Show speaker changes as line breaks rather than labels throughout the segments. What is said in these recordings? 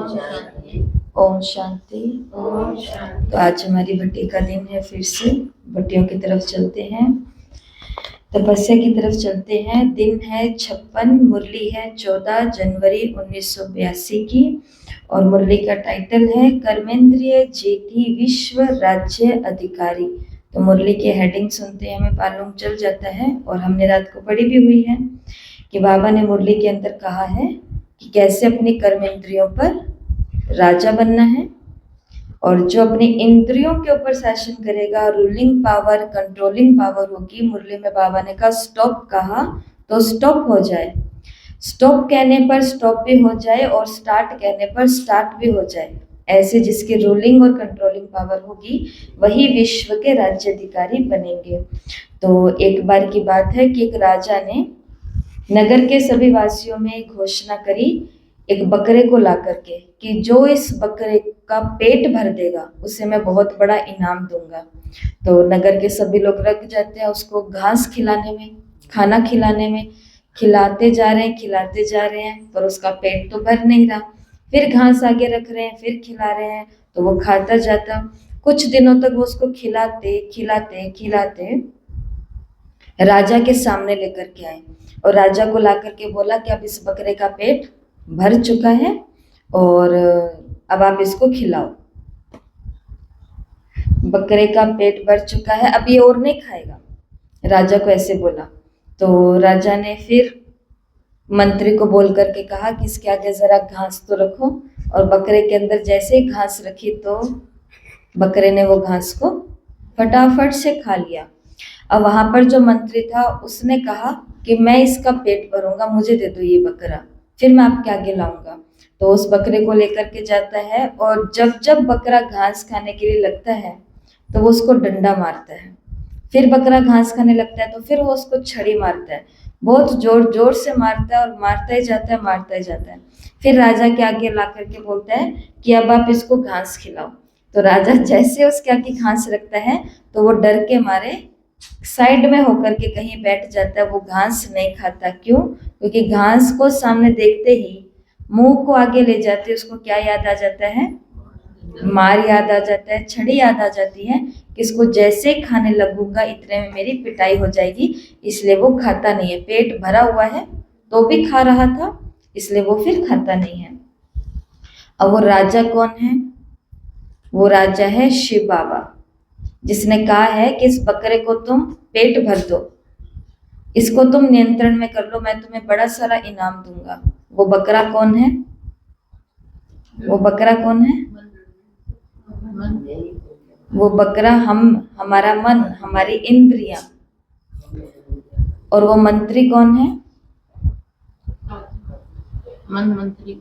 शांति।
ओम शांति।
ओम शांति।
तो आज हमारी भट्टी का दिन है, फिर से भट्टियों की तरफ चलते हैं, तपस्या की तरफ चलते हैं। दिन है 56, मुरली है 14 जनवरी 1982 की, और मुरली का टाइटल है कर्मेंद्रिय जेठी विश्व राज्य अधिकारी। तो मुरली की हेडिंग सुनते हैं हमें मालूम चल जाता है, और हमने रात को पढ़ी भी हुई है कि बाबा ने मुरली के अंदर कहा है कि कैसे अपनी कर्मेंद्रियों पर राजा बनना है, और जो अपनी इंद्रियों के ऊपर शासन करेगा, रूलिंग पावर, कंट्रोलिंग पावर होगी। मुरली में बाबा ने कहा स्टॉप, कहा तो स्टॉप हो जाए, स्टॉप कहने पर स्टॉप भी हो जाए, और स्टार्ट कहने पर स्टार्ट भी हो जाए। ऐसे जिसकी रूलिंग और कंट्रोलिंग पावर होगी वही विश्व के राज्याधिकारी बनेंगे। तो एक बार की बात है कि एक राजा ने नगर के सभी वासियों में एक घोषणा करी, एक बकरे को ला करके, कि जो इस बकरे का पेट भर देगा उसे मैं बहुत बड़ा इनाम दूंगा। तो नगर के सभी लोग लग जाते हैं उसको घास खिलाने में, खाना खिलाने में, खिलाते जा रहे हैं, खिलाते जा रहे हैं, पर उसका पेट तो भर नहीं रहा। फिर घास आगे रख रहे हैं, फिर खिला रहे हैं, तो वो खाता जाता। कुछ दिनों तक वो उसको खिलाते खिलाते खिलाते राजा के सामने लेकर के आए, और राजा को ला करके बोला कि अब इस बकरे का पेट भर चुका है और अब आप इसको खिलाओ। बकरे का पेट भर चुका है, अब ये और नहीं खाएगा, राजा को ऐसे बोला। तो राजा ने फिर मंत्री को बोल करके कहा कि इसके आगे जरा घास तो रखो, और बकरे के अंदर जैसे ही घास रखी तो बकरे ने वो घास को फटाफट से खा लिया। अब वहां पर जो मंत्री था उसने कहा कि मैं इसका पेट भरूंगा, मुझे दे दो ये बकरा, फिर मैं आपके आगे लाऊंगा। तो उस बकरे को लेकर के जाता है, और जब जब बकरा घास खाने के लिए लगता है तो वो उसको डंडा मारता है। फिर बकरा घास खाने लगता है तो फिर वो उसको छड़ी मारता है, बहुत जोर जोर से मारता है, और मारता ही जाता है, मारता ही जाता है। फिर राजा के आगे ला करके बोलता है कि अब आप इसको घास खिलाओ। तो राजा जैसे उसके आगे घास रखता है तो वो डर के मारे साइड में होकर के कहीं बैठ जाता है, वो घास नहीं खाता। क्यों? क्योंकि घास को सामने देखते ही मुंह को आगे ले जाते उसको क्या याद आ जाता है? मार याद आ जाता है, छड़ी याद आ जाती है कि इसको जैसे खाने लगूंगा इतने में मेरी पिटाई हो जाएगी, इसलिए वो खाता नहीं है। पेट भरा हुआ है तो भी खा रहा था, इसलिए वो फिर खाता नहीं है। अब वो राजा कौन है? वो राजा है शिव बाबा, जिसने कहा है कि इस बकरे को तुम पेट भर दो, इसको तुम नियंत्रण में कर लो, मैं तुम्हें बड़ा सारा इनाम दूंगा। वो बकरा कौन है? वो बकरा कौन है? वो बकरा हमारा मन, हमारी इंद्रियां। और वो मंत्री कौन है?
मंत्री।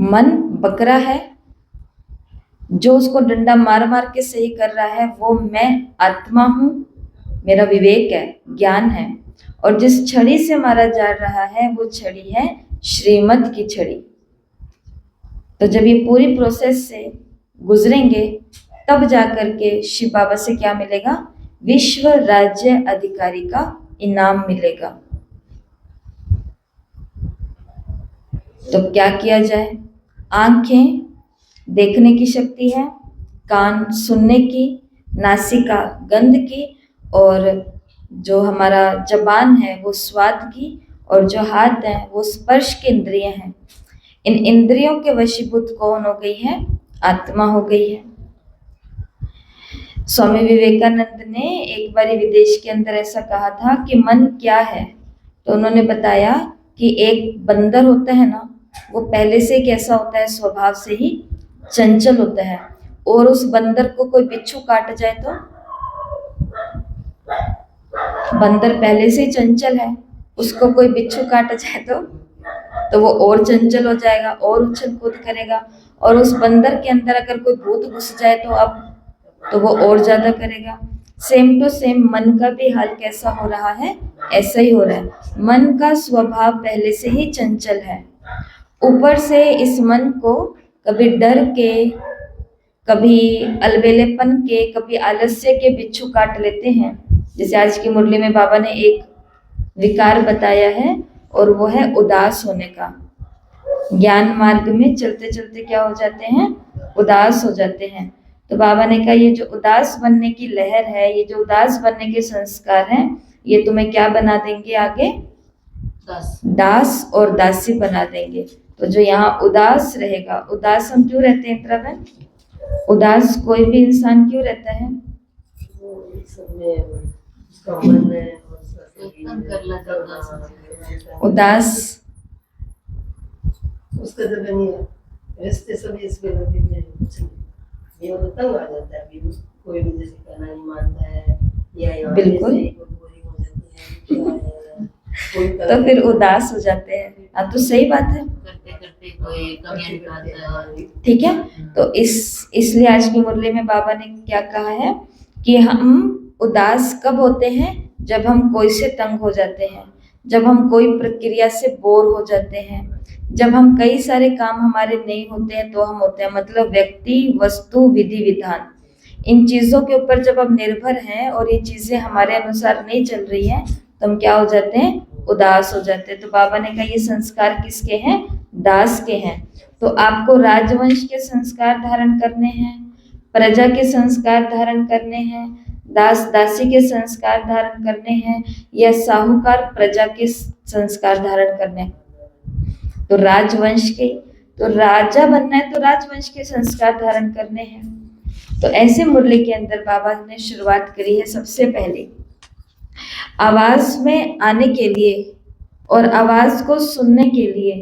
मन बकरा है, जो उसको डंडा मार मार के सही कर रहा है वो मैं आत्मा हूँ, मेरा विवेक है, ज्ञान है। और जिस छड़ी से मारा जा रहा है वो छड़ी है श्रीमत की छड़ी। तो जब ये पूरी प्रोसेस से गुजरेंगे तब जाकर के शिव बाबा से क्या मिलेगा? विश्व राज्य अधिकारी का इनाम मिलेगा। तो क्या किया जाए? आंखें देखने की शक्ति है, कान सुनने की, नासिका गंध की, और जो हमारा जबान है वो स्वाद की, और जो हाथ है वो स्पर्श की इंद्रियां हैं। इन इंद्रियों के वशीभूत कौन हो गई है? आत्मा हो गई है। स्वामी विवेकानंद ने एक बार विदेश के अंदर ऐसा कहा था कि मन क्या है, तो उन्होंने बताया कि एक बंदर होता है ना, वो पहले से कैसा होता है? स्वभाव से ही चंचल होता है। और उस बंदर को कोई बिच्छू काट जाए तो बंदर पहले से ही चंचल है, उसको कोई बिच्छू काट जाए तो वो और चंचल हो जाएगा, और उछल कूद करेगा। और उस बंदर के अंदर अगर कोई भूत घुस जाए तो वो और ज्यादा करेगा। सेम टू सेम मन का भी हाल कैसा हो रहा है? ऐसा ही हो रहा है। मन का स्वभाव पहले से ही चंचल है, ऊपर से इस मन को कभी डर के, कभी अलबेलेपन के, कभी आलस्य के बिच्छू काट लेते हैं। जैसे आज की मुरली में बाबा ने एक विकार बताया है, और वो है उदास होने का। ज्ञान मार्ग में चलते चलते क्या हो जाते हैं, उदास हो जाते हैं। तो बाबा ने कहा ये जो उदास बनने की लहर है, ये जो उदास बनने के संस्कार हैं, ये तुम्हें क्या बना देंगे आगे, दास और दासी बना देंगे। तो जो यहाँ उदास रहेगा, उदास हम क्यों रहते हैं इंदिरा बहन, उदास कोई भी इंसान क्यों रहता है, उदास
उसका जब नहीं रिश्ते सभी इसके लगे हुए हैं, कुछ नहीं, ये तो तंग आ जाता है। अभी कोई भी जैसे कहना नहीं मानता है या यहाँ
बिल्कुल।
जैसे कोई बोरिंग हो जाती है, कोई
तो फिर उदास हो जाते हैं। अब तो सही बात है,
करते करते कोई कमियां निकालता है।
ठीक है। तो इसलिए आज की मुरली में बाबा ने क्या कहा है कि हम उदास कब होते हैं, जब हम कोई से तंग हो जाते हैं, जब हम कोई प्रक्रिया से बोर हो जाते हैं, जब हम कई सारे काम हमारे नहीं होते हैं तो हम होते हैं, मतलब व्यक्ति, वस्तु, विधि विधान, इन चीजों के ऊपर जब हम निर्भर हैं और ये चीजें हमारे अनुसार नहीं चल रही हैं तो हम क्या हो जाते हैं, उदास हो जाते हैं। तो बाबा ने कहा ये संस्कार किसके हैं, दास के हैं। तो आपको राजवंश के संस्कार धारण करने हैं, प्रजा के संस्कार धारण करने हैं, दास दासी के संस्कार धारण करने हैं, या साहूकार प्रजा के संस्कार धारण करने हैं। तो राजवंश के, तो राजा बनना है तो राजवंश के संस्कार धारण करने हैं। तो ऐसे मुरली के अंदर बाबा ने शुरुआत करी है सबसे पहले आवाज में आने के लिए, और आवाज को सुनने के लिए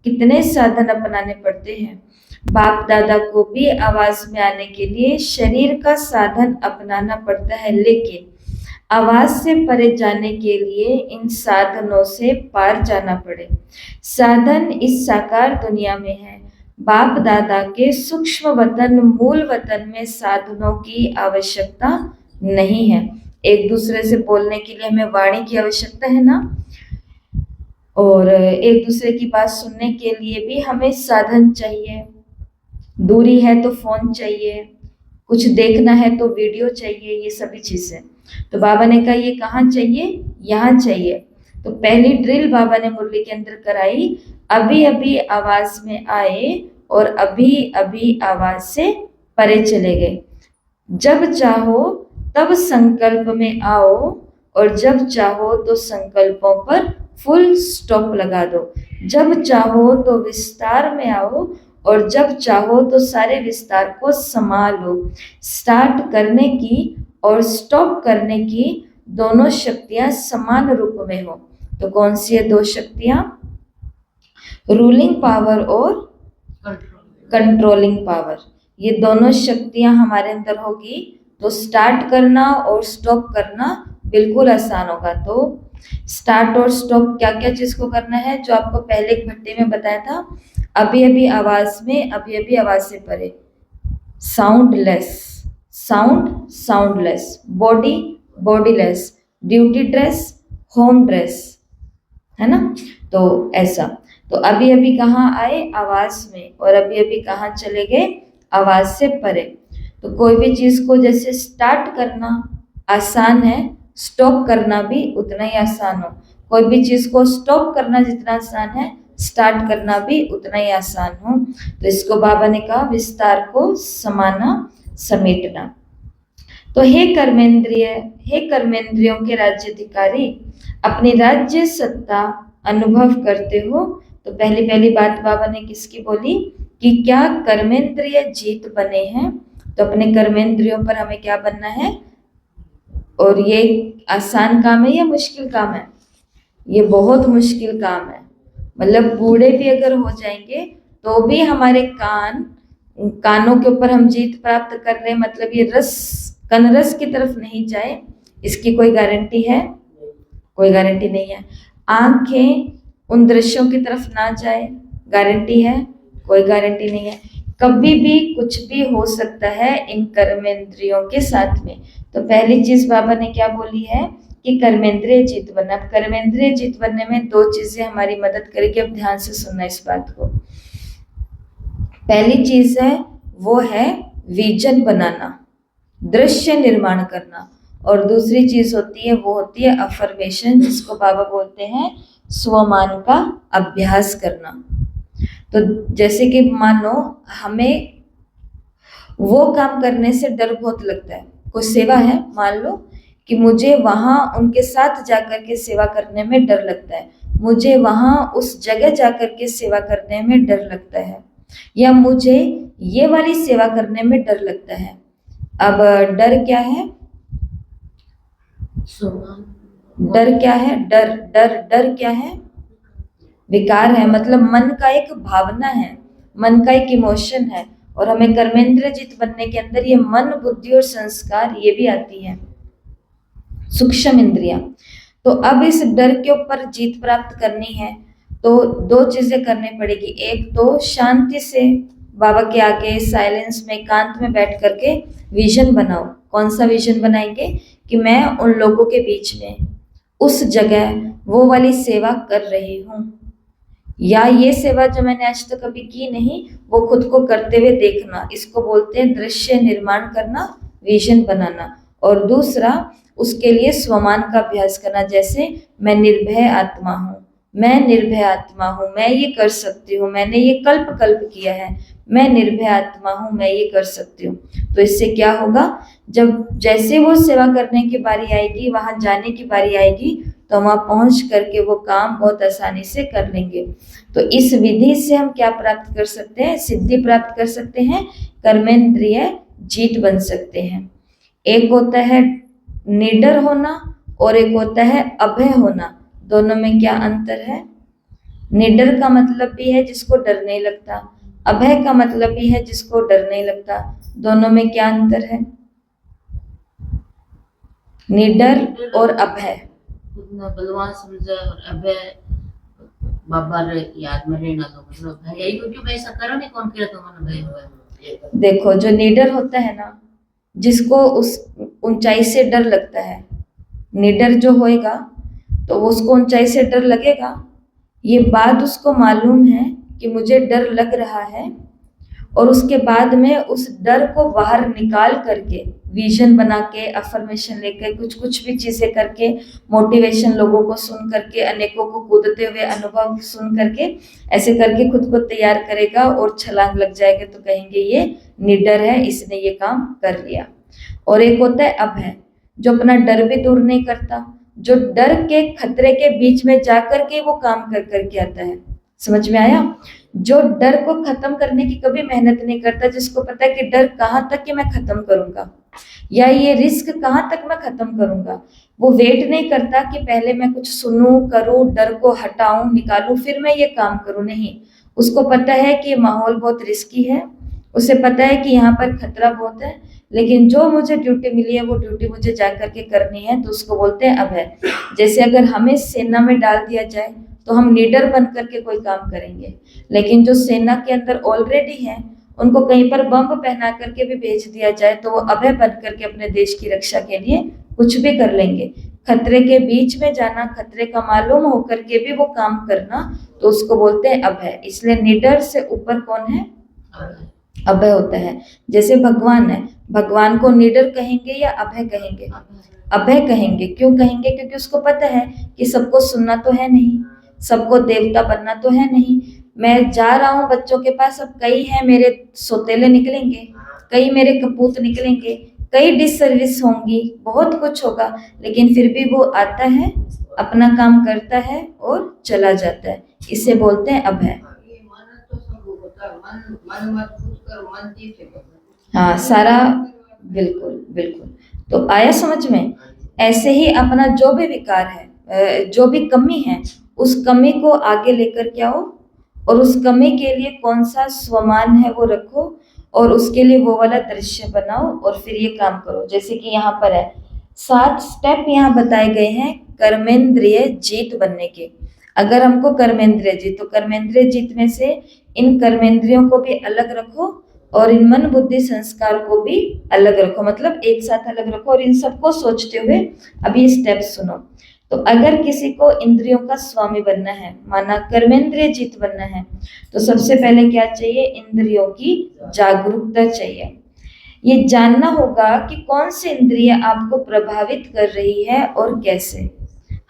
कितने साधन अपनाने पड़ते हैं। बाप दादा को भी आवाज में आने के लिए शरीर का साधन अपनाना पड़ता है, लेकिन आवाज से परे जाने के लिए इन साधनों से पार जाना पड़े। साधन इस साकार दुनिया में है। बाप दादा के सूक्ष्म वतन, मूल वतन में साधनों की आवश्यकता नहीं है। एक दूसरे से बोलने के लिए हमें वाणी की आवश्यकता है ना, और एक दूसरे की बात सुनने के लिए भी हमें साधन चाहिए। दूरी है तो फोन चाहिए, कुछ देखना है तो वीडियो चाहिए, ये सभी चीजें। तो बाबा ने कहा ये कहाँ चाहिए, यहाँ चाहिए। तो पहली ड्रिल बाबा ने मुरली के अंदर कराई, अभी अभी आवाज में आए और अभी अभी आवाज से परे चले गए। जब चाहो तब संकल्प में आओ, और जब चाहो तो संकल्पों पर फुल स्टॉप लगा दो। जब चाहो तो विस्तार में आओ, और जब चाहो तो सारे विस्तार को संभालो। स्टार्ट करने की और स्टॉप करने की दोनों शक्तियां समान रूप में हो। तो कौन सी है दो शक्तियां, रूलिंग पावर और कंट्रोलिंग पावर। ये दोनों शक्तियां हमारे अंदर होगी तो स्टार्ट करना और स्टॉप करना बिल्कुल आसान होगा। तो स्टार्ट और स्टॉप क्या क्या चीज को करना है, जो आपको पहले एक भट्टे में बताया था, अभी अभी आवाज में, अभी अभी आवाज से परे, soundless, sound soundless, body bodiless, duty dress home dress, है ना। तो ऐसा, तो अभी अभी कहाँ आए, आवाज में, और अभी अभी कहाँ चले गए, आवाज से परे। तो कोई भी चीज को जैसे स्टार्ट करना आसान है, स्टॉप करना भी उतना ही आसान हो। कोई भी चीज को स्टॉप करना जितना आसान है, स्टार्ट करना भी उतना ही आसान हो। तो इसको बाबा ने कहा विस्तार को समाना, समेटना। तो हे कर्मेंद्रिय, हे कर्मेंद्रियों के राज्याधिकारी, अपनी राज्य सत्ता अनुभव करते हो। तो पहली पहली बात बाबा ने किसकी बोली कि क्या कर्मेंद्रिय जीत बने हैं। तो अपने कर्मेंद्रियों पर हमें क्या बनना है, और ये आसान काम है या मुश्किल काम है, ये बहुत मुश्किल काम है। मतलब बूढ़े भी अगर हो जाएंगे तो भी हमारे कानों के ऊपर हम जीत प्राप्त कर रहे हैं, मतलब ये रस कनरस की तरफ नहीं जाए, इसकी कोई गारंटी है, कोई गारंटी नहीं है। आंखें उन दृश्यों की तरफ ना जाए, गारंटी है, कोई गारंटी नहीं है। कभी भी कुछ भी हो सकता है इन कर्मेंद्रियों के साथ में। तो पहली चीज बाबा ने क्या बोली है कि कर्मेंद्रिय जीत बनना। अब कर्मेंद्रिय जीत बनने में दो चीजें हमारी मदद करेगी, अब ध्यान से सुनना इस बात को। पहली चीज है वो है विजन बनाना, दृश्य निर्माण करना, और दूसरी चीज होती है वो होती है अफर्मेशन, जिसको बाबा बोलते हैं स्वमान का अभ्यास करना। तो जैसे कि मानो हमें वो काम करने से डर बहुत लगता है, कोई सेवा है मान लो कि मुझे वहां उनके साथ जाकर के सेवा करने में डर लगता है, मुझे वहां उस जगह जाकर के सेवा करने में डर लगता है, या मुझे ये वाली सेवा करने में डर लगता है। अब डर क्या है? डर क्या है? डर डर डर क्या है? विकार है, मतलब मन का एक भावना है, मन का एक इमोशन है। और हमें कर्मेंद्र जित बनने के अंदर ये मन, बुद्धि और संस्कार ये भी आती है, सूक्ष्म इंद्रियां। तो अब इस डर के ऊपर जीत प्राप्त करनी है तो दो चीजें करनी पड़ेगी। एक तो शांति से बाबा के आगे साइलेंस में, एकांत में बैठ करके विजन बनाओ। कौन सा विजन बनाएंगे? कि मैं उन लोगों के बीच में उस जगह वो वाली सेवा कर रही हूँ, या ये सेवा जो मैंने आज तक कभी की नहीं वो खुद को करते हुए देखना, इसको बोलते हैं दृश्य निर्माण करना, विजन बनाना। और दूसरा उसके लिए स्वमान का अभ्यास करना, जैसे मैं निर्भय आत्मा हूँ, मैं निर्भय आत्मा हूँ, मैं ये कर सकती हूँ, मैंने ये कल्प किया है, मैं निर्भय आत्मा हूँ, मैं ये कर सकती हूँ। तो इससे क्या होगा, जब जैसे वो सेवा करने की बारी आएगी, वहां जाने की बारी आएगी, तो वहां पहुंच करके वो काम बहुत आसानी से कर लेंगे। तो इस विधि से हम क्या प्राप्त कर सकते हैं? सिद्धि प्राप्त कर सकते हैं, कर्मेंद्रिय जीत बन सकते हैं। एक होता है निडर होना और एक होता है अभय होना। दोनों में क्या अंतर है? निडर का मतलब भी है जिसको डर नहीं लगता, अभय का मतलब भी है जिसको डर नहीं लगता। दोनों में क्या अंतर है? निडर और अभय।
खुद बलवान समझे और अभय बाबा रे याद में रहना, तो मतलब है यही क्योंकि मैं ऐसा करा नहीं, कौन कह तो मन भय हुआ।
देखो जो निडर होता है ना, जिसको उस ऊंचाई से डर लगता है, निडर जो होएगा तो उसको ऊंचाई से डर लगेगा, ये बात उसको मालूम है कि मुझे डर लग रहा है, और उसके बाद में उस डर को बाहर निकाल करके विजन बना के, अफर्मेशन लेकर, कुछ भी चीजें करके, मोटिवेशन लोगों को सुन करके, अनेकों को कूदते हुए अनुभव सुन करके, ऐसे करके खुद को तैयार करेगा और छलांग लग जाएगा, तो कहेंगे ये निडर है, इसने ये काम कर लिया। और एक होता है अभय, जो अपना डर भी दूर नहीं करता, जो डर के खतरे के बीच में जाकर के वो काम कर करके आता है। समझ में आया? जो डर को खत्म करने की कभी मेहनत नहीं करता, जिसको पता है कि डर कहाँ तक कि मैं खत्म करूंगा, या ये रिस्क कहाँ तक मैं खत्म करूंगा, वो वेट नहीं करता कि पहले मैं कुछ सुनूं, करूं, डर को हटाऊं, निकालूं, फिर मैं ये काम करूं। नहीं, उसको पता है कि माहौल बहुत रिस्की है, उसे पता है कि यहाँ पर खतरा बहुत है, लेकिन जो मुझे ड्यूटी मिली है वो ड्यूटी मुझे जा करके करनी है, तो उसको बोलते हैं अभय। जैसे अगर हमें सेना में डाल दिया जाए तो हम लीडर बन करके कोई काम करेंगे, लेकिन जो सेना के अंदर ऑलरेडी है उनको कहीं पर बम पहना करके भी भेज दिया जाए तो वो अभय बन करके अपने देश की रक्षा के लिए कुछ भी कर लेंगे। खतरे के बीच में जाना, खतरे का मालूम होकर के भी वो काम करना, तो उसको बोलते हैं अभय। इसलिए निडर से ऊपर कौन है? अभय होता है। जैसे भगवान है, भगवान को निडर कहेंगे या अभय कहेंगे? अभय कहेंगे। क्यों कहेंगे? क्योंकि उसको पता है कि सबको सुनना तो है नहीं, सबको देवता बनना तो है नहीं। मैं जा रहा हूँ बच्चों के पास, अब कई हैं मेरे सौतेले निकलेंगे, कई मेरे कपूत निकलेंगे, कई डिसर्विस होंगी, बहुत कुछ होगा, लेकिन फिर भी वो आता है, अपना काम करता है और चला जाता है। इसे बोलते हैं अभय। हाँ, सारा बिल्कुल बिल्कुल। तो आया समझ में? ऐसे ही अपना जो भी विकार है, जो भी कमी है, उस कमी को आगे लेकर के आओ, और उस कमी के लिए कौन सा स्वमान है वो रखो, और उसके लिए वो वाला दृश्य बनाओ, और फिर ये काम करो। जैसे कि यहाँ पर है 7 स्टेप यहाँ बताए गए हैं कर्मेंद्रिय जीत बनने के। अगर हमको कर्मेंद्रिय जीत, तो कर्मेंद्रिय जीत में से इन कर्मेंद्रियों को भी अलग रखो और इन मन बुद्धि संस्कार को भी अलग रखो, मतलब एक साथ अलग रखो, और इन सबको सोचते हुए अभी स्टेप सुनो। तो अगर किसी को इंद्रियों का स्वामी बनना है, माना कर्मेंद्रिय जीत बनना है, तो सबसे पहले क्या चाहिए? इंद्रियों की जागरूकता चाहिए। ये जानना होगा कि कौन सी इंद्रिय आपको प्रभावित कर रही है और कैसे।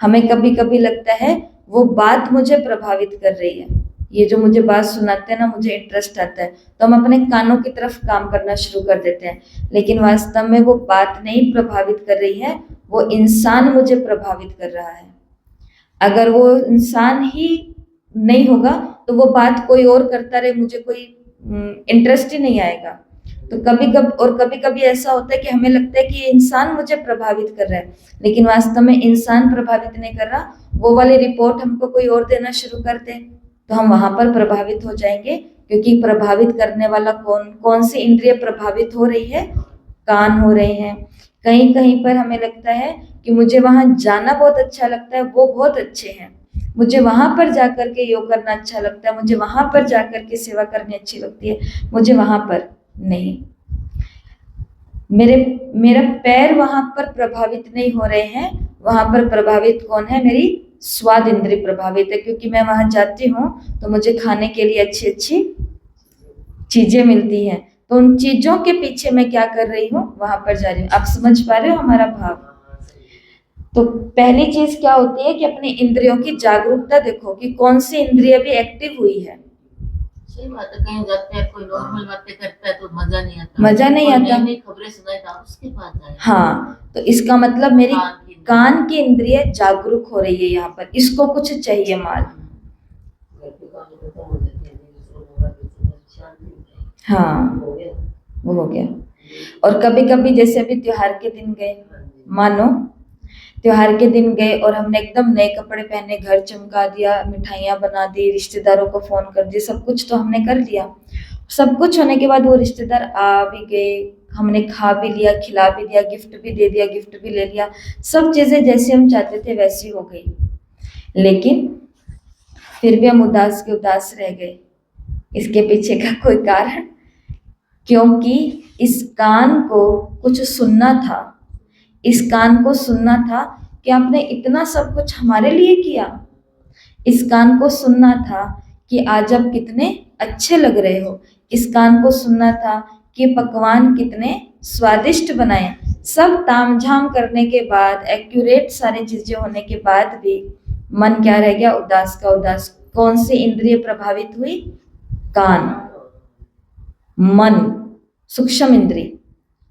हमें कभी कभी लगता है वो बात मुझे प्रभावित कर रही है, ये जो मुझे बात सुनाते हैं ना, मुझे इंटरेस्ट आता है, तो हम अपने कानों की तरफ काम करना शुरू कर देते हैं। लेकिन वास्तव में वो बात नहीं प्रभावित कर रही है, वो इंसान मुझे प्रभावित कर रहा है। अगर वो इंसान ही नहीं होगा तो वो बात कोई और करता रहे, मुझे कोई इंटरेस्ट ही नहीं आएगा। तो कभी कभी ऐसा होता है कि हमें लगता है कि ये इंसान मुझे प्रभावित कर रहा है, लेकिन वास्तव में इंसान प्रभावित नहीं कर रहा। वो वाली रिपोर्ट हमको कोई और देना शुरू कर दे तो हम वहां पर प्रभावित हो जाएंगे, क्योंकि प्रभावित करने वाला कौन सी इंद्रिय प्रभावित हो रही है? कान हो रहे हैं। कहीं कहीं पर हमें लगता है कि मुझे वहां जाना बहुत अच्छा लगता है, वो बहुत अच्छे हैं, मुझे वहां पर जाकर के योग करना अच्छा लगता है, मुझे वहां पर जाकर के सेवा करनी अच्छी लगती है, मुझे वहां पर नहीं। मेरा पैर वहां पर प्रभावित नहीं हो रहे हैं, वहां पर प्रभावित कौन है? मेरी स्वाद इंद्रिय प्रभावित है, क्योंकि मैं वहां जाती हूँ तो मुझे खाने के लिए अच्छी अच्छी चीजें मिलती हैं, तो उन चीजों के पीछे मैं क्या कर रही हूँ? वहां पर जा रही हूँ। आप समझ पा रहे हो हमारा भाव? तो पहली चीज क्या होती है कि अपनी इंद्रियों की जागरूकता देखो कि कौन सी इंद्रिय भी एक्टिव हुई है।
सही बात है, कहीं जाते हैं कोई नॉर्मल बातें करता है तो मजा नहीं आता,
मजा नहीं आता।
नई खबरें सुनाई था उसके पास जाए।
हाँ, तो इसका मतलब मेरी कान की इंद्रिय जागरूक हो रही है यहाँ पर, इसको कुछ चाहिए माल। हाँ, वो हो गया। और कभी कभी जैसे अभी त्योहार के दिन गए, मानो त्योहार के दिन गए और हमने एकदम नए कपड़े पहने, घर चमका दिया, मिठाइयाँ बना दी, रिश्तेदारों को फोन कर दिया, सब कुछ तो हमने कर लिया। सब कुछ होने के बाद वो रिश्तेदार आ भी गए, हमने खा भी लिया, खिला भी दिया, गिफ्ट भी दे दिया, गिफ्ट भी ले लिया, सब चीजें जैसे हम चाहते थे वैसी हो गई, लेकिन फिर भी हम उदास के उदास रह गए। इसके पीछे का कोई कारण? क्योंकि इस कान को कुछ सुनना था, इस कान को सुनना था कि आपने इतना सब कुछ हमारे लिए किया। इस कान को सुनना था कि आज आप कितने अच्छे लग रहे हो। इस कान को सुनना था कि पकवान कितने स्वादिष्ट बनाए। सब तामझाम करने के बाद, एक्यूरेट सारी चीजें होने के बाद भी मन क्या रह गया? उदास का उदास। कौन सी इंद्रिय प्रभावित हुई? कान, मन, सूक्ष्म इंद्रिय,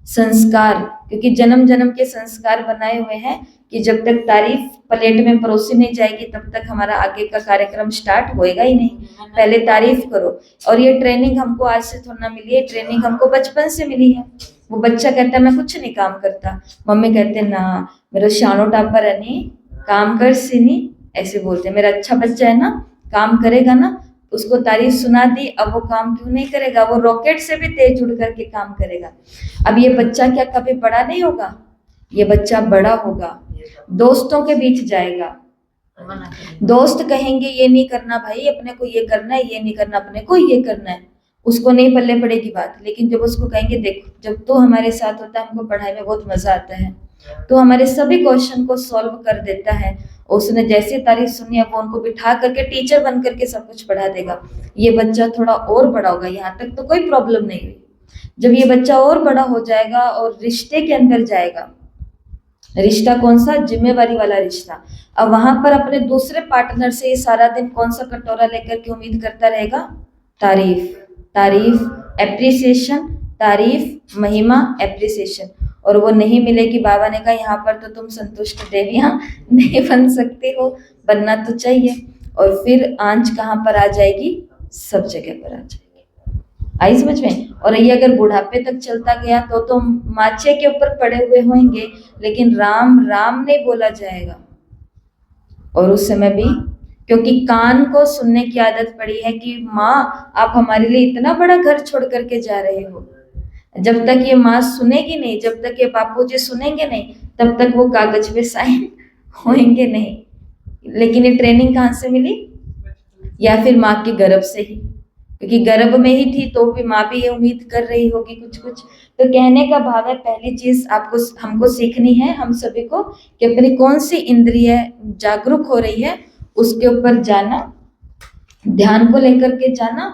संस्कार, क्योंकि जन्म जन्म के संस्कार बनाए हुए हैं कि जब तक तारीफ प्लेट में परोसी नहीं जाएगी तब तक हमारा आगे का कार्यक्रम स्टार्ट होएगा ही नहीं। पहले तारीफ करो। और ये ट्रेनिंग हमको आज से थोड़ा ना मिली है, ट्रेनिंग हमको बचपन से मिली है। वो बच्चा कहता है मैं कुछ नहीं काम करता, मम्मी कहते ना मेरा शानो टापर है नहीं, काम कर सी नहीं, ऐसे बोलते। मेरा अच्छा बच्चा है ना, काम करेगा ना, उसको तारीफ सुना दी, अब वो काम क्यों नहीं करेगा? वो रॉकेट से भी तेज उड़ करके काम करेगा। अब ये बच्चा क्या कभी बड़ा नहीं होगा? ये बच्चा बड़ा होगा, दोस्तों के बीच जाएगा, दोस्त कहेंगे ये नहीं करना भाई, अपने को ये करना है, ये नहीं करना, अपने को ये करना है, उसको नहीं पल्ले पड़ेगी बात। लेकिन जब उसको कहेंगे देख जब तो हमारे साथ होता है हमको पढ़ाई में बहुत मजा आता है, तो हमारे सभी क्वेश्चन को सॉल्व कर देता है, उसने जैसी तारीफ सुनी है वो उनको बिठा करके टीचर बन करके सब कुछ पढ़ा देगा। ये बच्चा थोड़ा और बड़ा होगा, यहाँ तक तो कोई प्रॉब्लम नहीं हुई। जब ये बच्चा और बड़ा हो जाएगा और रिश्ते के अंदर जाएगा, रिश्ता कौन सा? जिम्मेवारी वाला रिश्ता। अब वहां पर अपने दूसरे पार्टनर से ये सारा दिन कौन सा कटोरा लेकर के उम्मीद करता रहेगा? तारीफ, तारीफ, एप्रिसिएशन, तारीफ, महिमा, एप्रिसिएशन। और वो नहीं मिलेगी। बाबा ने कहा यहाँ पर तो तुम संतुष्ट देवियां नहीं बन सकती हो, बनना तो चाहिए। और फिर आंच कहाँ पर आ जाएगी? सब जगह पर आ जाएगी। आई समझ में? और ये अगर बुढ़ापे तक चलता गया तो माचे के ऊपर पड़े हुए होंगे, लेकिन राम राम नहीं बोला जाएगा। और उस समय भी क्योंकि कान को सुनने की आदत पड़ी है कि माँ आप हमारे लिए इतना बड़ा घर छोड़ करके जा रहे हो। जब तक ये माँ सुनेगी नहीं, जब तक ये बापूजी सुनेंगे नहीं, तब तक वो कागज पे साइन होंगे नहीं। लेकिन ये ट्रेनिंग कहाँ से मिली? या फिर माँ के गर्भ से ही, क्योंकि गर्भ में ही थी तो भी माँ भी ये उम्मीद कर रही होगी कुछ कुछ। तो कहने का भाव है पहली चीज आपको हमको सीखनी है, हम सभी को, कि अपनी कौन सी इंद्रिय जागरूक हो रही है उसके ऊपर जाना, ध्यान को लेकर के जाना।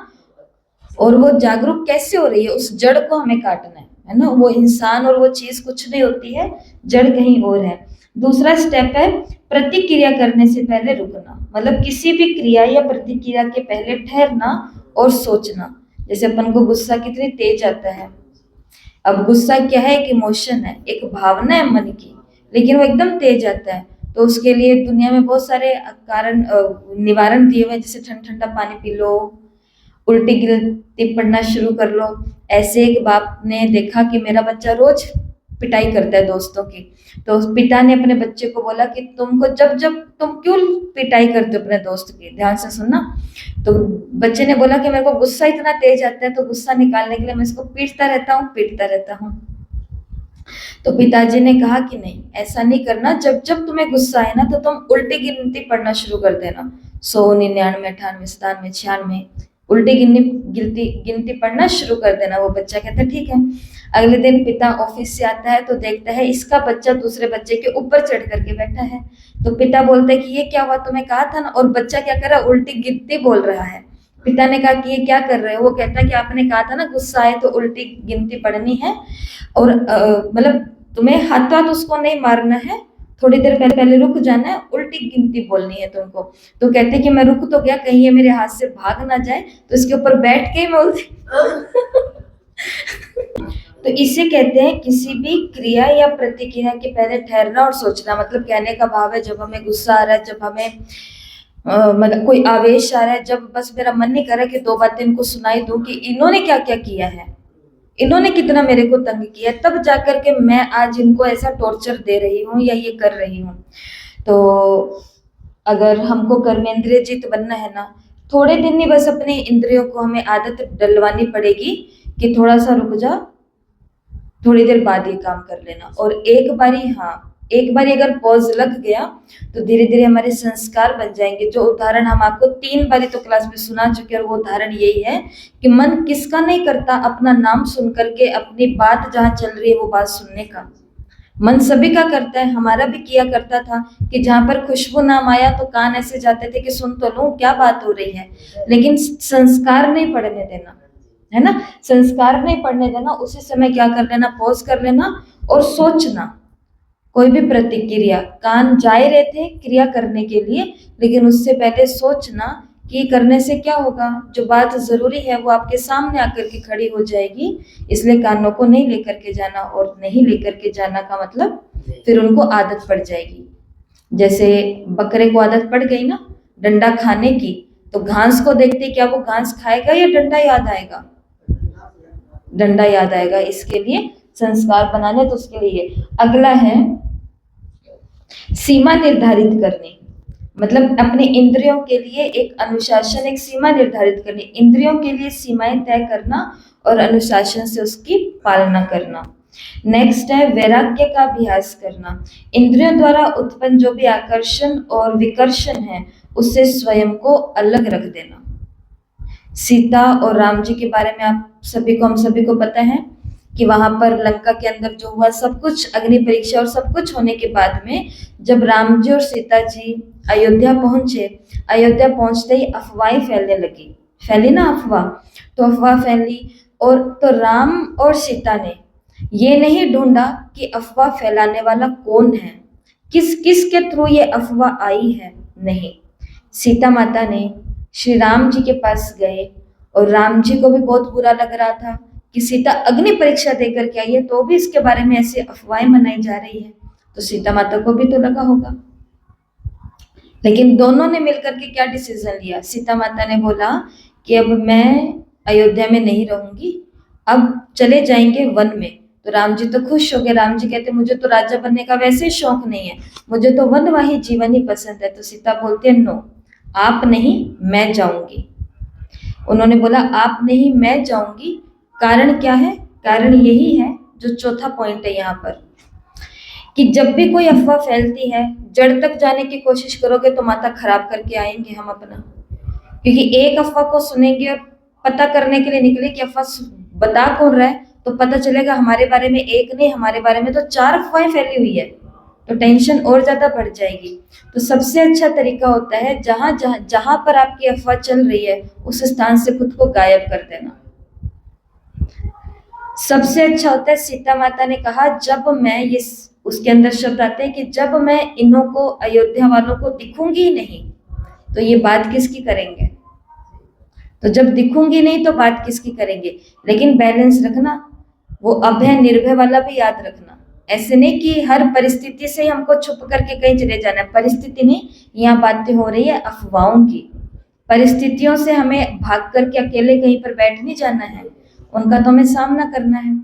और वो जागरूक कैसे हो रही है उस जड़ को हमें काटना है ना। वो इंसान और वो चीज कुछ नहीं होती है, जड़ कहीं और है। दूसरा स्टेप है प्रतिक्रिया करने से पहले रुकना, मतलब किसी भी क्रिया या प्रतिक्रिया के पहले ठहरना और सोचना। जैसे अपन को गुस्सा कितनी तेज आता है, अब गुस्सा क्या है, एक इमोशन है, एक भावना है मन की, लेकिन वो एकदम तेज आता है। तो उसके लिए दुनिया में बहुत सारे कारण निवारण दिए हुए हैं, जैसे ठंडा पानी पी लो, उल्टी गिनती पढ़ना शुरू कर लो। ऐसे एक बाप ने देखा कि मेरा बच्चा रोज पिटाई करता है दोस्तों की, तो उस पिता ने अपने बच्चे को बोला कि तुमको जब जब तुम क्यों पिटाई करते हो अपने दोस्त की, ध्यान से सुनना। तो बच्चे ने बोला कि मेरे को गुस्सा इतना तेज आता है, तो गुस्सा निकालने के लिए मैं इसको पीटता रहता हूँ। तो पिताजी ने कहा कि नहीं, ऐसा नहीं करना, जब जब तुम्हें गुस्सा आए ना तो तुम उल्टी गिनती पढ़ना शुरू कर देना, 100, 99, 98, 97, 96, उल्टी गिनती गिनती पढ़ना शुरू कर देना। वो बच्चा कहता है ठीक है। अगले दिन पिता ऑफिस से आता है तो देखता है इसका बच्चा दूसरे बच्चे के ऊपर चढ़ करके बैठा है। तो पिता बोलता है कि ये क्या हुआ, तुम्हें कहा था ना, और बच्चा क्या कर रहा है, उल्टी गिनती बोल रहा है। पिता ने कहा कि ये क्या कर रहे हो, वो कहता है कि आपने कहा था ना गुस्सा आए तो उल्टी गिनती पढ़नी है, और मतलब तुम्हें हाथ हाथ उसको नहीं मारना है, थोड़ी देर पहले रुक जाना है, उल्टी गिनती बोलनी है तुमको। तो कहते कि मैं रुक तो गया, कहीं ये मेरे हाथ से भाग ना जाए, तो इसके ऊपर बैठ के ही मैं तो इसे कहते हैं किसी भी क्रिया या प्रतिक्रिया के पहले ठहरना और सोचना। मतलब कहने का भाव है जब हमें गुस्सा आ रहा है, जब हमें मतलब कोई आवेश आ रहा है, जब बस मेरा मन नहीं कर रहा कि 2 बातें इनको सुनाई दूं कि इन्होंने क्या क्या किया है, इन्होंने कितना मेरे को तंग किया, तब जाकर के मैं आज इनको ऐसा टॉर्चर दे रही हूँ या ये कर रही हूँ। तो अगर हमको कर्मेंद्रिय जित बनना है ना, थोड़े दिन ही बस अपने इंद्रियों को हमें आदत डलवानी पड़ेगी कि थोड़ा सा रुक जा, थोड़ी देर बाद ये काम कर लेना। और एक बारी अगर पॉज लग गया तो धीरे धीरे हमारे संस्कार बन जाएंगे। जो उदाहरण हम आपको 3 बारी तो क्लास में सुना चुके हैं, और वो उदाहरण यही है कि मन किसका नहीं करता अपना नाम सुन करके अपनी बात जहाँ चल रही है वो बात सुनने का। मन सभी का करता है, हमारा भी किया करता था कि जहाँ पर खुशबू नाम आया तो कान ऐसे जाते थे कि सुन तो लूं क्या बात हो रही है, लेकिन संस्कार नहीं पढ़ने देना, है ना, संस्कार नहीं पढ़ने देना। उसी समय क्या कर लेना, पॉज कर लेना और सोचना। कोई भी प्रतिक्रिया, कान जा रहे थे क्रिया करने के लिए, लेकिन उससे पहले सोचना कि करने से क्या होगा, जो बात जरूरी है वो आपके सामने आकर के खड़ी हो जाएगी। इसलिए कानों को नहीं लेकर के जाना, और नहीं लेकर के जाना का मतलब फिर उनको आदत पड़ जाएगी। जैसे बकरे को आदत पड़ गई ना डंडा खाने की, तो घास को देखते क्या वो घास खाएगा या डंडा याद आएगा, डंडा याद आएगा। इसके लिए संस्कार बनाने, तो उसके लिए अगला है सीमा निर्धारित करनी। मतलब अपने इंद्रियों के लिए एक अनुशासन, एक सीमा निर्धारित करनी, इंद्रियों के लिए सीमाएं तय करना और अनुशासन से उसकी पालना करना। नेक्स्ट है वैराग्य का अभ्यास करना। इंद्रियों द्वारा उत्पन्न जो भी आकर्षण और विकर्षण है उससे स्वयं को अलग रख देना। सीता और राम जी के बारे में आप सभी को, हम सभी को पता है कि वहां पर लंका के अंदर जो हुआ सब कुछ, अग्नि परीक्षा और सब कुछ होने के बाद में जब राम जी और सीता जी अयोध्या पहुंचे, अयोध्या पहुंचते ही अफवाहें फैलने लगी, फैली ना अफवाह, तो अफवाह फैली, और तो राम और सीता ने ये नहीं ढूंढा कि अफवाह फैलाने वाला कौन है, किस किस के थ्रू ये अफवाह आई है, नहीं, सीता माता ने श्री राम जी के पास गए, और राम जी को भी बहुत बुरा लग रहा था कि सीता अग्नि परीक्षा देकर के आई है तो भी इसके बारे में ऐसे अफवाहें मनाई जा रही है, तो सीता माता को भी तो लगा होगा। लेकिन दोनों ने मिलकर के क्या डिसीजन लिया, सीता माता ने बोला कि अब मैं अयोध्या में नहीं रहूंगी, अब चले जाएंगे वन में। तो राम जी तो खुश हो गए, राम जी कहते मुझे तो राजा बनने का वैसे शौक नहीं है, मुझे तो वनवाही जीवन ही पसंद है। तो सीता बोलती है नो, आप नहीं मैं जाऊंगी। उन्होंने बोला आप नहीं मैं जाऊंगी, कारण क्या है, कारण यही है जो चौथा पॉइंट है यहाँ पर, कि जब भी कोई अफवाह फैलती है जड़ तक जाने की कोशिश करोगे तो माथा खराब करके आएंगे हम अपना। क्योंकि एक अफवाह को सुनेंगे और पता करने के लिए निकले कि अफवाह बता कौन रहा है, तो पता चलेगा हमारे बारे में एक नहीं, हमारे बारे में तो 4 अफवाहें फैली हुई है, तो टेंशन और ज्यादा बढ़ जाएगी। तो सबसे अच्छा तरीका होता है जहां जहां जहां पर आपकी अफवाह चल रही है उस स्थान से खुद को गायब कर देना। सबसे अच्छा होता है, सीता माता ने कहा जब मैं ये उसके अंदर शब्द आते हैं कि जब मैं इन्हों को, अयोध्या वालों को दिखूंगी ही नहीं तो ये बात किसकी करेंगे। तो जब दिखूंगी नहीं तो बात किसकी करेंगे। लेकिन बैलेंस रखना, वो अभय निर्भय वाला भी याद रखना। ऐसे नहीं कि हर परिस्थिति से हमको छुप करके कहीं चले जाना है। परिस्थिति नहीं, यहाँ बातें हो रही है अफवाहों की। परिस्थितियों से हमें भाग करके अकेले कहीं पर बैठ नहीं जाना है, उनका तो हमें सामना करना है।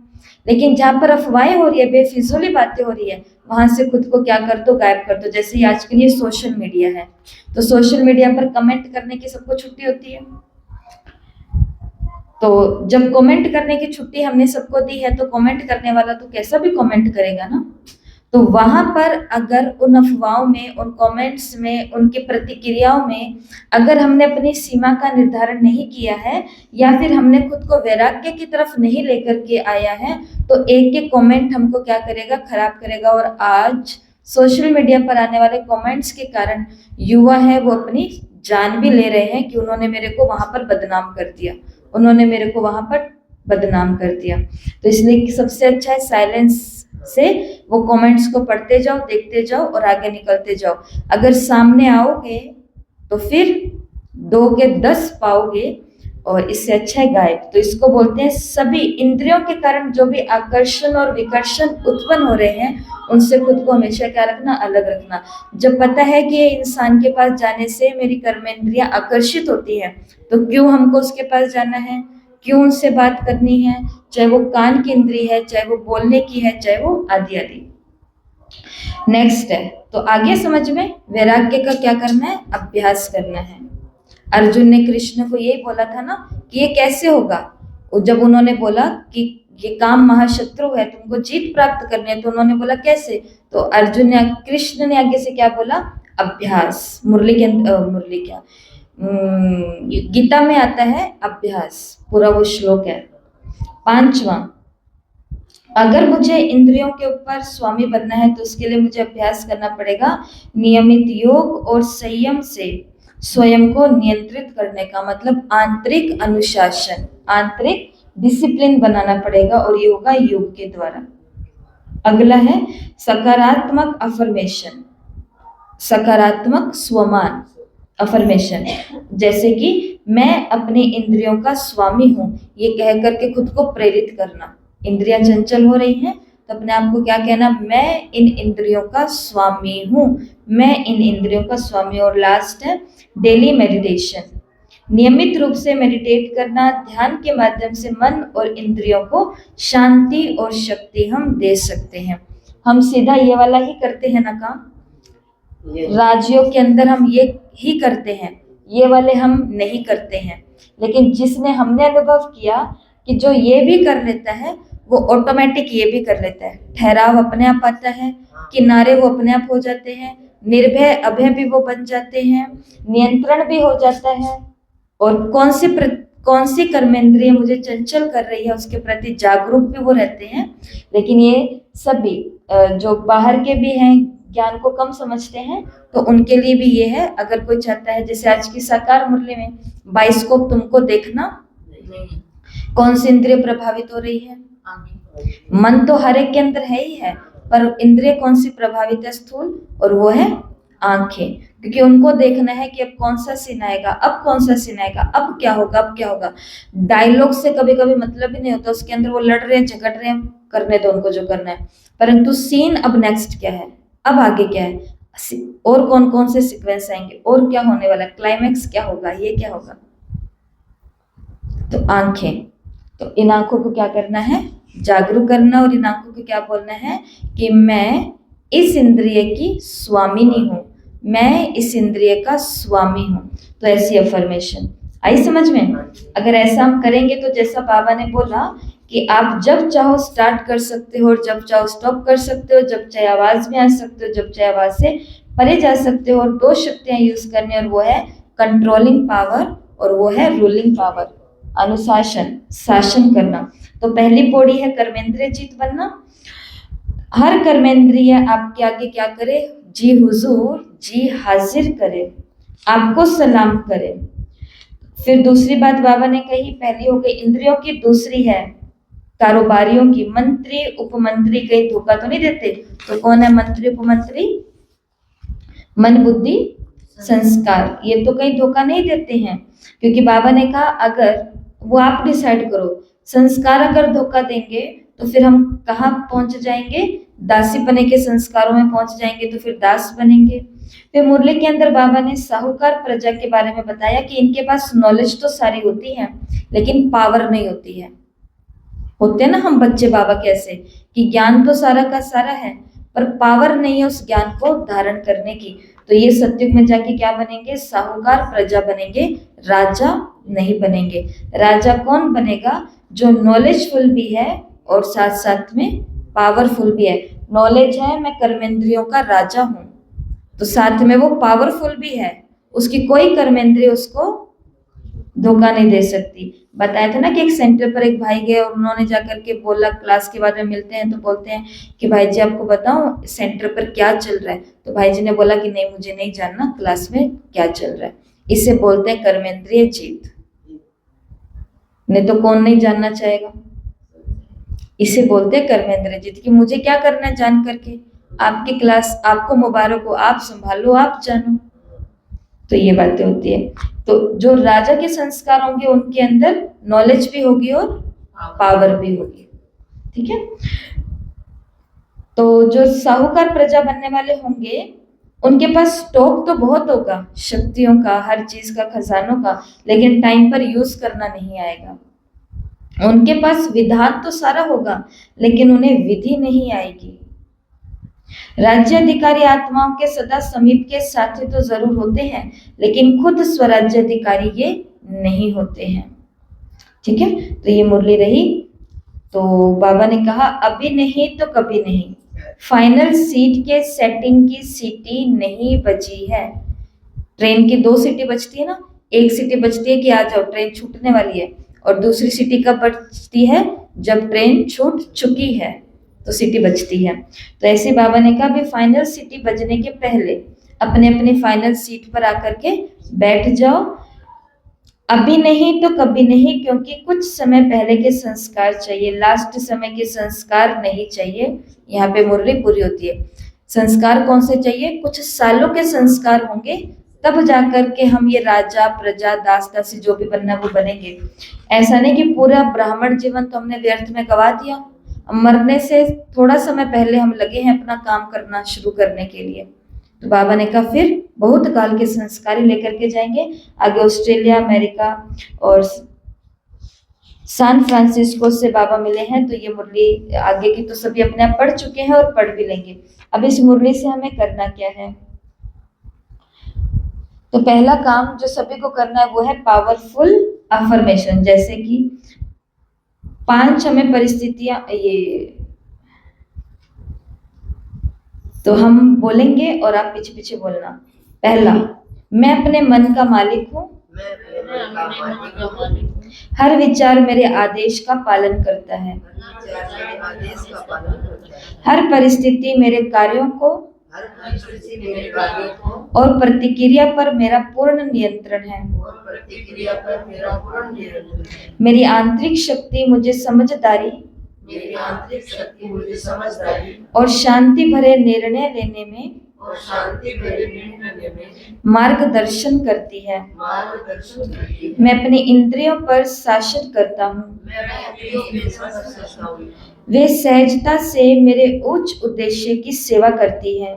लेकिन जहाँ पर अफवाहें हो रही है, बेफिजूली बातें हो रही है, वहां से खुद को क्या कर दो, गायब कर दो। जैसे ही आजकल ये सोशल मीडिया है, तो सोशल मीडिया पर कमेंट करने की सबको छुट्टी होती है। तो जब कमेंट करने की छुट्टी हमने सबको दी है, तो कमेंट करने वाला तो कैसा भी कमेंट करेगा ना। तो वहां पर अगर उन अफवाहों में, उन कमेंट्स में, उनकी प्रतिक्रियाओं में अगर हमने अपनी सीमा का निर्धारण नहीं किया है, या फिर हमने खुद को वैराग्य की तरफ नहीं लेकर के आया है, तो एक एक कमेंट हमको क्या करेगा, खराब करेगा। और आज सोशल मीडिया पर आने वाले कमेंट्स के कारण युवा है वो अपनी जान भी ले रहे हैं कि उन्होंने मेरे को वहां पर बदनाम कर दिया, उन्होंने मेरे को वहां पर बदनाम कर दिया। तो इसलिए सबसे अच्छा है साइलेंस से वो कमेंट्स को पढ़ते जाओ, देखते जाओ और आगे निकलते जाओ। अगर सामने आओगे तो फिर 2 के 10 पाओगे, और इससे अच्छा है गायब। तो इसको बोलते हैं सभी इंद्रियों के कारण जो भी आकर्षण और विकर्षण उत्पन्न हो रहे हैं, उनसे खुद को हमेशा क्या रखना, अलग रखना। जब पता है कि ये इंसान के पास जाने से मेरी कर्मेंद्रियां आकर्षित होती है, तो क्यों हमको उसके पास जाना है, क्यों उनसे बात करनी है, चाहे वो कान की इंद्री है, चाहे वो बोलने की है, चाहे वो आदि आदि। नेक्स्ट है, तो आगे समझ में वैराग्य का क्या करना है, अभ्यास करना है। अर्जुन ने कृष्ण को यही बोला था ना कि ये कैसे होगा। जब उन्होंने बोला कि ये काम महाशत्रु है, तुमको जीत प्राप्त करनी है, तो उन्होंने बोला कैसे। तो अर्जुन ने, कृष्ण ने आगे से क्या बोला, अभ्यास। मुरली क्या गीता में आता है अभ्यास, पूरा वो श्लोक है। 5वां, अगर मुझे इंद्रियों के ऊपर स्वामी बनना है तो उसके लिए मुझे अभ्यास करना पड़ेगा, नियमित योग और संयम से स्वयं को नियंत्रित करने का। मतलब आंतरिक अनुशासन, आंतरिक डिसिप्लिन बनाना पड़ेगा, और ये होगा योग के द्वारा। अगला है सकारात्मक अफर्मेशन, सकारात्मक स्वमान अफर्मेशन। जैसे कि मैं अपनी इंद्रियों का स्वामी हूं, ये कह करके खुद को प्रेरित करना। इंद्रियां चंचल हो रही हैं तो अपने आप को क्या कहना, मैं इन इंद्रियों का स्वामी हूं, मैं इन इंद्रियों का स्वामी। और लास्ट है डेली मेडिटेशन, नियमित रूप से मेडिटेट करना। ध्यान के माध्यम से मन और इंद्रियों को शांति और शक्ति हम दे सकते हैं। हम सीधा ये वाला ही करते हैं ना काम, राजयोग के अंदर हम ये ही करते हैं, ये वाले हम नहीं करते हैं। लेकिन जिसने हमने अनुभव किया कि जो ये भी कर लेता है वो ऑटोमेटिक ये भी कर लेता है, ठहराव अपने आप आता है, किनारे वो अपने आप हो जाते हैं, निर्भय अभय भी वो बन जाते हैं, नियंत्रण भी हो जाता है। और कौन सी कर्मेंद्रिय मुझे चंचल कर रही है उसके प्रति जागरूक भी वो रहते हैं। लेकिन ये सभी जो बाहर के भी हैं, ज्ञान को कम समझते हैं, तो उनके लिए भी ये है। अगर कोई चाहता है, जैसे आज की साकार मुरली में बाइस्कोप तुमको देखना, कौन सी इंद्रिय प्रभावित हो रही है, मन तो हर एक के अंदर है ही है, पर इंद्रिय कौन सी प्रभावित है, स्थूल, और वो है आंखें। क्योंकि उनको देखना है कि अब कौन सा सीन आएगा, अब कौन सा सीन आएगा, अब क्या होगा, अब क्या होगा। डायलॉग से कभी कभी मतलब ही नहीं होता, उसके अंदर वो लड़ रहे हैं, झगड़ रहे हैं, करने दो उनको जो करना है। परंतु सीन अब नेक्स्ट क्या है, अब आगे क्या है, और कौन कौन से सीक्वेंस आएंगे, और क्या होने वाला, क्लाइमेक्स क्या होगा, ये क्या होगा। तो आंखें, तो इन आंखों को क्या करना है, जागरूक करना। और इन आंखों को क्या बोलना है कि मैं इस इंद्रिय की स्वामिनी हूँ, मैं इस इंद्रिय का स्वामी हूँ। तो ऐसी अफर्मेशन आई समझ में। अगर ऐसा हम करेंगे तो जैसा बाबा ने बोला कि आप जब चाहो स्टार्ट कर सकते हो और जब चाहो स्टॉप कर सकते हो, जब चाहे आवाज में आ सकते हो, जब चाहे आवाज से परे जा सकते हो। और 2 शक्तियां यूज करनी, और वो है कंट्रोलिंग पावर और वो है रूलिंग पावर, अनुशासन, शासन करना। तो पहली पौड़ी है कर्मेंद्रिय जीत बनना। हर कर्मेंद्रिय आपके आगे क्या करे, जी हुजूर, जी हाजिर करे, आपको सलाम करे। फिर दूसरी बात बाबा ने कही, पहली हो गई इंद्रियों की, दूसरी है कारोबारियों की, मंत्री उपमंत्री कहीं धोखा तो नहीं देते। तो कौन है मंत्री उपमंत्री? मन बुद्धि संस्कार, ये तो कहीं धोखा नहीं देते हैं। क्योंकि बाबा ने कहा अगर वो आप डिसाइड करो, संस्कार अगर धोखा देंगे तो फिर हम कहाँ पहुंच जाएंगे? दासी पने के संस्कारों में पहुंच जाएंगे, तो फिर दास बनेंगे। फिर मुरली के अंदर बाबा ने साहूकार प्रजा के बारे में बताया कि इनके पास नॉलेज तो सारी होती है लेकिन पावर नहीं होती है। होते हैं ना हम बच्चे बाबा कैसे कि ज्ञान तो सारा का सारा है पर पावर नहीं है उस ज्ञान को धारण करने की। तो ये सत्युग में जाके क्या बनेंगे? साहूकार प्रजा बनेंगे, राजा नहीं बनेंगे। राजा कौन बनेगा? जो नॉलेजफुल भी है और साथ साथ में पावरफुल भी है। नॉलेज है, मैं कर्मेंद्रियों का राजा हूं, तो साथ में वो पावरफुल भी है, उसकी कोई कर्मेंद्रिय उसको धोखा नहीं दे सकती। बताया था ना कि एक सेंटर पर एक भाई गए और उन्होंने जाकर के बोला, क्लास के बाद में मिलते हैं तो बोलते हैं कि भाई जी आपको बताऊं सेंटर पर क्या चल रहा है। तो भाई जी ने बोला कि नहीं मुझे नहीं जानना क्लास में क्या चल रहा है। इसे बोलते हैं कर्मेंद्रिय जीत। नहीं तो कौन नहीं जानना चाहेगा? इसे बोलते हैं कर्मेंद्रिय जीत कि मुझे क्या करना है जान करके, आपकी क्लास आपको मुबारक हो, आप संभालो, आप जानो। तो ये बातें होती है। तो जो राजा के संस्कार होंगे उनके अंदर नॉलेज भी होगी और पावर भी होगी। ठीक है। तो जो साहूकार प्रजा बनने वाले होंगे उनके पास स्टॉक तो बहुत होगा, शक्तियों का, हर चीज का, खजानों का, लेकिन टाइम पर यूज करना नहीं आएगा। उनके पास विधान तो सारा होगा लेकिन उन्हें विधि नहीं आएगी। राज्याधिकारी आत्माओं के सदा समीप के साथी तो जरूर होते हैं लेकिन खुद स्वराज्याधिकारी ये नहीं होते हैं। ठीक है। तो ये मुरली रही। तो बाबा ने कहा अभी नहीं तो कभी नहीं, फाइनल सीट के सेटिंग की सीटी नहीं बची है। ट्रेन की 2 सीटी बचती है ना, एक सीटी बचती है कि आ जाओ ट्रेन छूटने वाली है, और दूसरी सीटी कब बचती है? जब ट्रेन छूट चुकी है तो सीटी बचती है। तो ऐसे बाबा ने कहा भी फाइनल सीटी बजने के पहले अपने अपने फाइनल सीट पर आकर के बैठ जाओ। अभी नहीं तो कभी नहीं, क्योंकि कुछ समय पहले के संस्कार चाहिए, लास्ट समय के संस्कार नहीं चाहिए। यहाँ पे मुरली पूरी होती है। संस्कार कौन से चाहिए? कुछ सालों के संस्कार होंगे तब जाकर के हम ये राजा प्रजा दास दासी जो भी बनना वो बनेंगे। ऐसा नहीं कि पूरा ब्राह्मण जीवन तो हमने व्यर्थ में गवा दिया, मरने से थोड़ा समय पहले हम लगे हैं अपना काम करना शुरू करने के लिए। तो बाबा ने कहा फिर बहुत काल के संस्कार ही लेकर के जाएंगे। आगे ऑस्ट्रेलिया, अमेरिका और सैन फ्रांसिस्को से बाबा मिले हैं। तो ये मुरली आगे की तो सभी अपने आप पढ़ चुके हैं और पढ़ भी लेंगे। अब इस मुरली से हमें करना क्या है? तो पहला काम जो सभी को करना है वो है पावरफुल अफर्मेशन। जैसे कि 5 हमें परिस्थितियां, ये तो हम बोलेंगे और आप पीछे पीछे बोलना। पहला, मैं अपने मन का मालिक हूँ, हर विचार मेरे आदेश का पालन करता है, हर परिस्थिति मेरे कार्यों को और प्रतिक्रिया पर मेरा पूर्ण नियंत्रण है। मेरी आंतरिक शक्ति मुझे समझदारी और शांति भरे निर्णय लेने में मार्गदर्शन करती है। मैं अपनी इंद्रियों पर शासन करता हूँ, वे सहजता से मेरे उच्च उद्देश्य की सेवा करती है।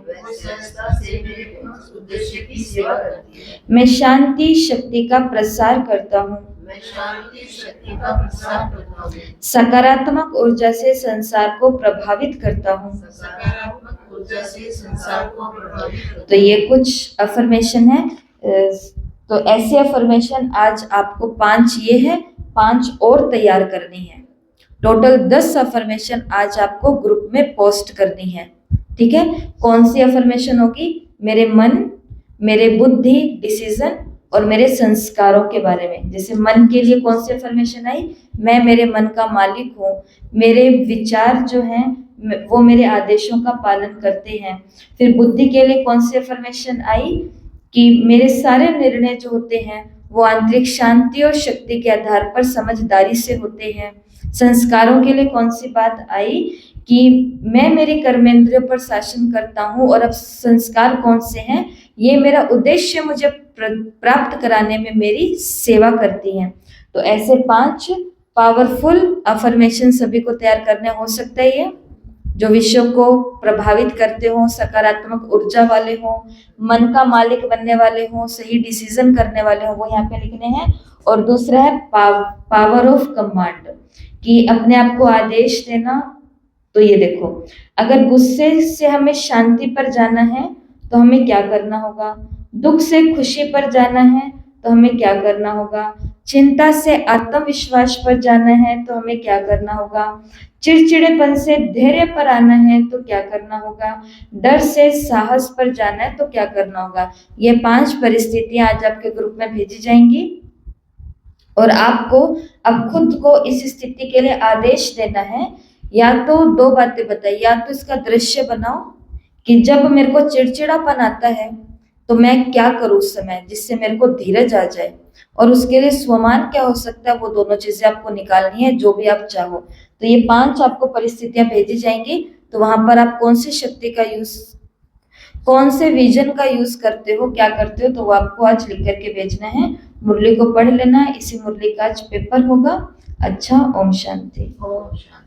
मैं शांति शक्ति का प्रसार करता हूँ, सकारात्मक ऊर्जा से संसार को प्रभावित करता हूँ। तो ये कुछ अफर्मेशन है। तो ऐसे अफर्मेशन आज आपको 5 ये है, 5 और तैयार करनी है। टोटल 10 अफर्मेशन आज आपको ग्रुप में पोस्ट करनी है। ठीक है। कौन सी अफर्मेशन होगी? मेरे मन, मेरे बुद्धि, डिसीजन और मेरे संस्कारों के बारे में। जैसे मन के लिए कौन सी अफर्मेशन आई? मैं मेरे मन का मालिक हूँ, मेरे विचार जो हैं वो मेरे आदेशों का पालन करते हैं। फिर बुद्धि के लिए कौन सी अफर्मेशन आई? कि मेरे सारे निर्णय जो होते हैं वो आंतरिक शांति और शक्ति के आधार पर समझदारी से होते हैं। संस्कारों के लिए कौन सी बात आई कि मैं मेरे कर्मेंद्रियों पर शासन करता हूँ, और अब संस्कार कौन से हैं, ये मेरा उद्देश्य मुझे प्राप्त कराने में मेरी सेवा करती हैं। तो ऐसे 5 पावरफुल अफर्मेशन सभी को तैयार करने हो सकता है ये, जो विश्व को प्रभावित करते हो, सकारात्मक ऊर्जा वाले हो, मन का मालिक बनने वाले हो, सही डिसीजन करने वाले हो, वो यहाँ पे लिखने हैं। और दूसरा है पावर ऑफ कमांड, कि अपने आप को आदेश देना। तो ये देखो, अगर गुस्से से हमें शांति पर जाना है तो हमें क्या करना होगा, दुख से खुशी पर जाना है तो हमें क्या करना होगा, चिंता से आत्मविश्वास पर जाना है तो हमें क्या करना होगा, चिड़चिड़ेपन से धैर्य पर आना है तो क्या करना होगा, डर से साहस पर जाना है तो क्या करना होगा। ये 5 परिस्थितियां आज आपके ग्रुप में भेजी जाएंगी, और आपको अब खुद को इस स्थिति के लिए आदेश देना है। या तो 2 बातें बताइए, या तो इसका दृश्य बनाओ कि जब मेरे को चिड़चिड़ापन आता है तो मैं क्या करूं उस समय, जिससे मेरे को धीरज आ जाए, और उसके लिए स्वमान क्या हो सकता है, वो दोनों चीजें आपको निकालनी है, जो भी आप चाहो। तो ये 5 आपको परिस्थितियां भेजी जाएंगी, तो वहां पर आप कौन सी शक्ति का यूज, कौन से विजन का यूज करते हो, क्या करते हो, तो वो आपको आज लिख करके भेजना है। मुरली को पढ़ लेना है, इसी मुरली का आज पेपर होगा। अच्छा, ओम शांति।
ओम शांति।